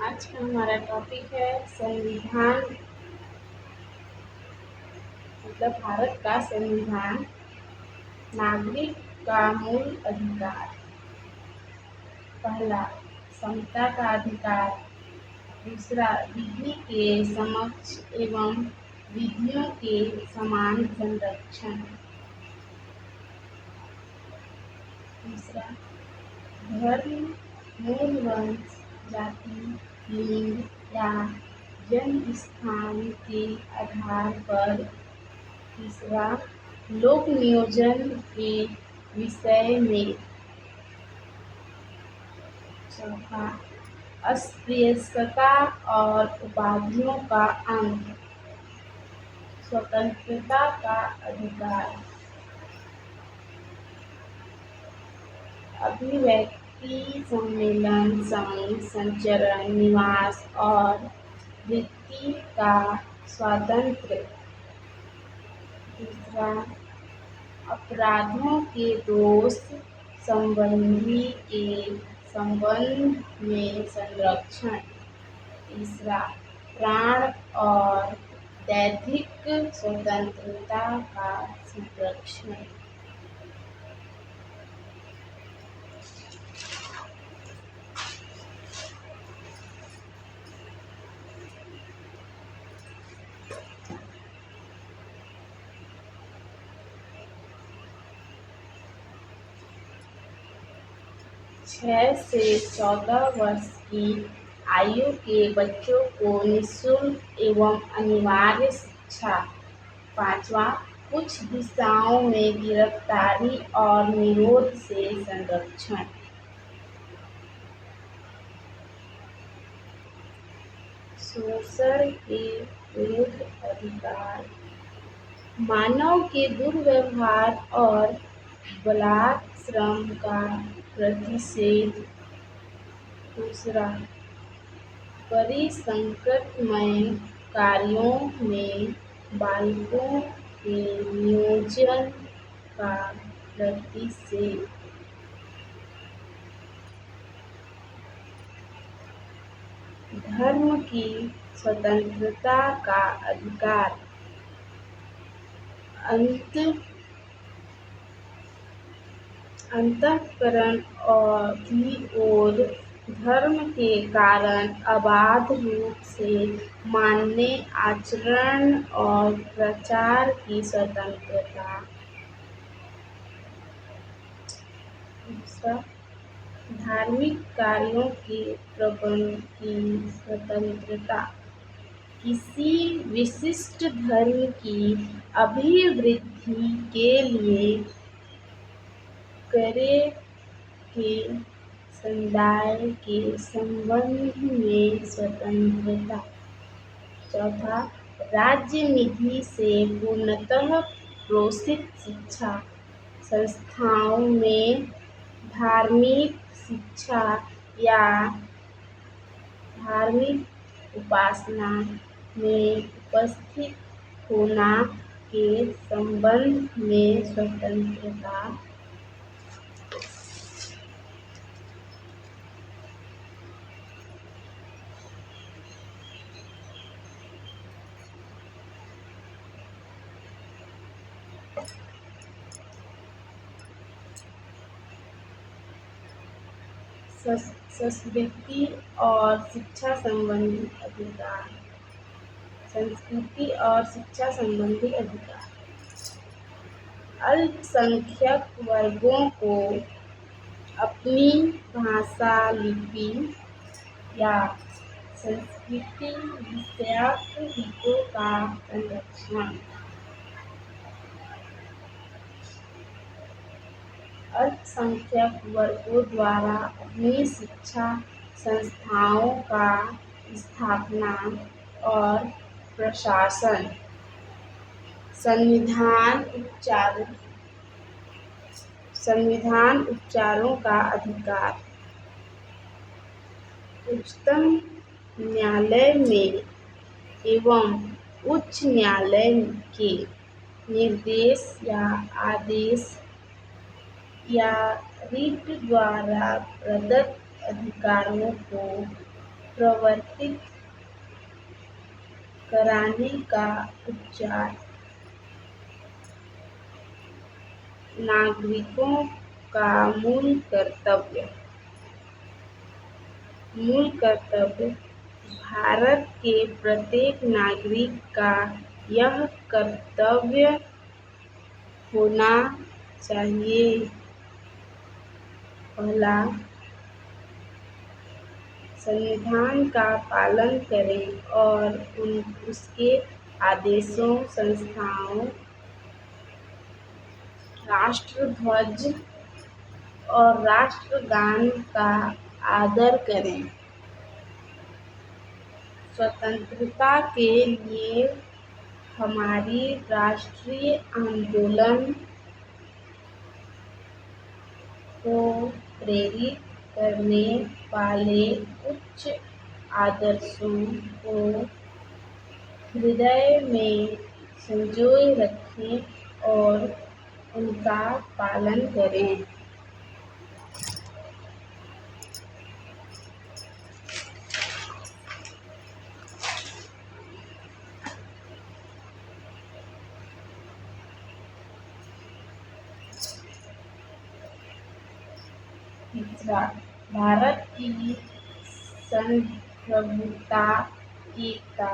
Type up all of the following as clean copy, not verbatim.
आज का हमारा टॉपिक है संविधान, मतलब भारत का संविधान। नागरिक का मूल अधिकार। पहला, समता का अधिकार। दूसरा, विधि के समक्ष एवं विधियों के समान संरक्षण। तीसरा, धर्म, मूल वंश, जाति, लिंग या जन्म स्थान के आधार पर। तीसरा, लोक नियोजन के विषय में। चौथा, अस्पृश्यता और उपाधियों का अंत। स्वतंत्रता का अधिकार। अभिव्यक्ति, सम्मेलन, संघ, संचरण, निवास और वृत्ति का स्वातंत्र्य। तीसरा, अपराधों के दोष संबंधी के संबंध में संरक्षण। तीसरा, प्राण और दैहिक स्वतंत्रता का संरक्षण। छह से 14 वर्ष की आयु के बच्चों को निःशुल्क एवं अनिवार्य शिक्षा। पाँचवा, कुछ दिशाओं में गिरफ्तारी और निरोध से संरक्षण। शोषण के विरुद्ध अधिकार। मानव के दुर्व्यवहार और बलात् श्रम का प्रतिषेध। दूसरा, परिसंकटमय कार्यों में बालकों के नियोजन का प्रतिषेध। धर्म की स्वतंत्रता का अधिकार। अंतःकरण की ओर धर्म के कारण अबाध रूप से मानने, आचरण और प्रचार की स्वतंत्रता। दूसरा, धार्मिक कार्यों के प्रबंध की स्वतंत्रता। किसी विशिष्ट धर्म की अभिवृद्धि के लिए करे के समुदाय के संबंध में स्वतंत्रता। चौथा, राज्य निधि से पूर्णतः प्रोत्साहित शिक्षा संस्थाओं में धार्मिक शिक्षा या धार्मिक उपासना में उपस्थित होना के संबंध में स्वतंत्रता। संस्कृति और शिक्षा संबंधी अधिकार। संस्कृति और शिक्षा संबंधी अधिकार। अल्पसंख्यक वर्गों को अपनी भाषा, लिपि या संस्कृति विषयक हितों का संरक्षण। अल्पसंख्यक वर्गों द्वारा अपनी शिक्षा संस्थाओं का स्थापना और प्रशासन। संविधान उपचारों का अधिकार। उच्चतम न्यायालय में एवं उच्च न्यायालय के निर्देश या आदेश या रिट द्वारा प्रदत्त अधिकारों को प्रवर्तित कराने का उच्चार नागरिकों का मूल कर्तव्य भारत के प्रत्येक नागरिक का यह कर्तव्य होना चाहिए। पहला, संविधान का पालन करें और उसके आदेशों, संस्थाओं, राष्ट्रध्वज और राष्ट्रगान का आदर करें। स्वतंत्रता के लिए हमारी राष्ट्रीय आंदोलन को प्रेरित करने वाले उच्च आदर्शों को हृदय में संजोए रखें और उनका पालन करें। तीसरा, भारत की संप्रभुता, एकता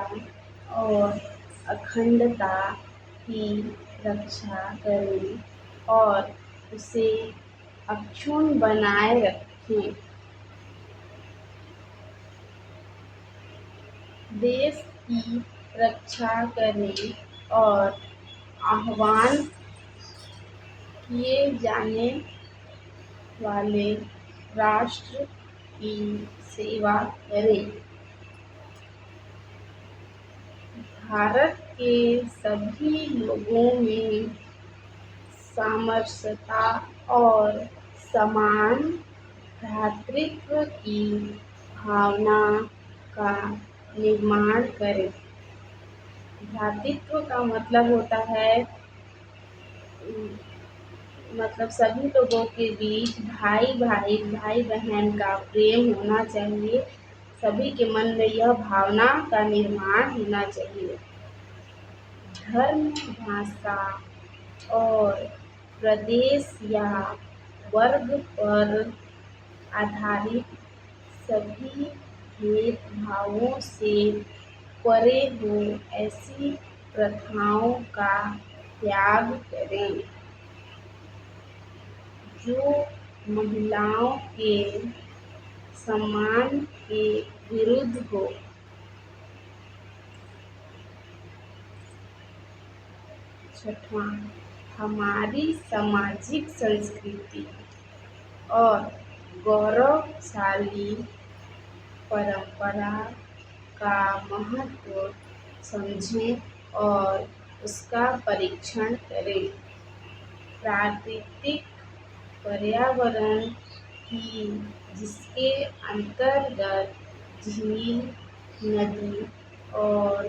और अखंडता की रक्षा करें और उसे अक्षुण्ण बनाए रखें। देश की रक्षा करें और आह्वान किए जाने वाले राष्ट्र की सेवा करें। भारत के सभी लोगों में सामरस्यता और समान भ्रातृत्व की भावना का निर्माण करें। भ्रातृत्व का मतलब होता है सभी लोगों के बीच भाई बहन का प्रेम होना चाहिए। सभी के मन में यह भावना का निर्माण होना चाहिए। धर्म, भाषा और प्रदेश या वर्ग पर आधारित सभी भेदभावों से परे हो ऐसी प्रथाओं का त्याग करें जो महिलाओं के सम्मान के विरुद्ध हो। छठवां, हमारी सामाजिक संस्कृति और गौरवशाली परंपरा का महत्व समझें और उसका परीक्षण करें। प्राकृतिक पर्यावरण की जिसके अंतर्गत झील, नदी और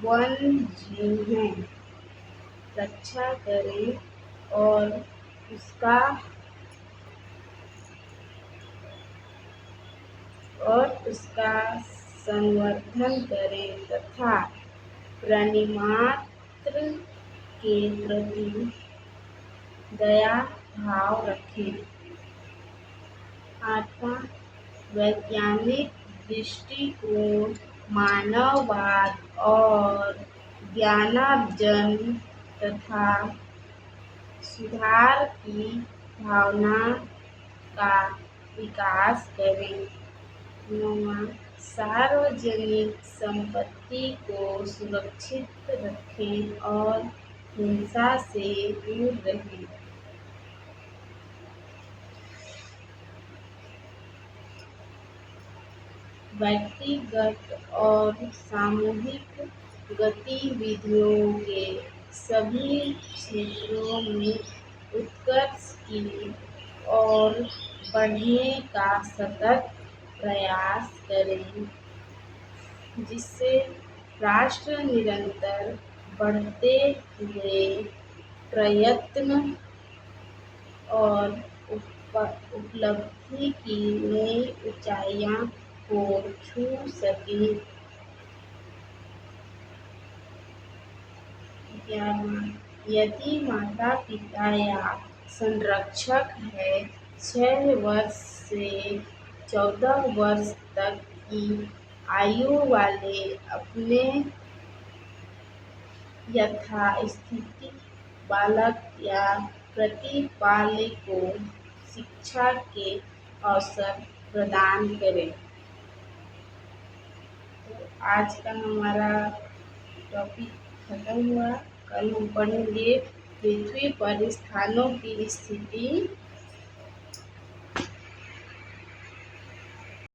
वन जीव हैं, रक्षा करें और उसका संवर्धन करें तथा प्राणिमात्र के प्रति दया भाव रखें। आठवां, वैज्ञानिक दृष्टिकोण, मानववाद और ज्ञानार्जन तथा सुधार की भावना का विकास करें। नौवां, सार्वजनिक संपत्ति को सुरक्षित रखें और हिंसा से दूर रहें। व्यक्तिगत और सामूहिक गतिविधियों के सभी क्षेत्रों में उत्कर्ष की ओर बढ़ने का सतत प्रयास करें, जिससे राष्ट्र निरंतर बढ़ते हुए प्रयत्न और उपलब्धि की नई ऊंचाइयों को छू सकें। 11वां, यदि माता-पिता या संरक्षक हैं, 6 वर्ष से 14 वर्ष तक की आयु वाले अपने यथास्थिति बालक या प्रतिपालक को शिक्षा के अवसर प्रदान करें। तो आज का हमारा टॉपिक खत्म हुआ। कल हम पढ़ेंगे पृथ्वी पर स्थानों की स्थिति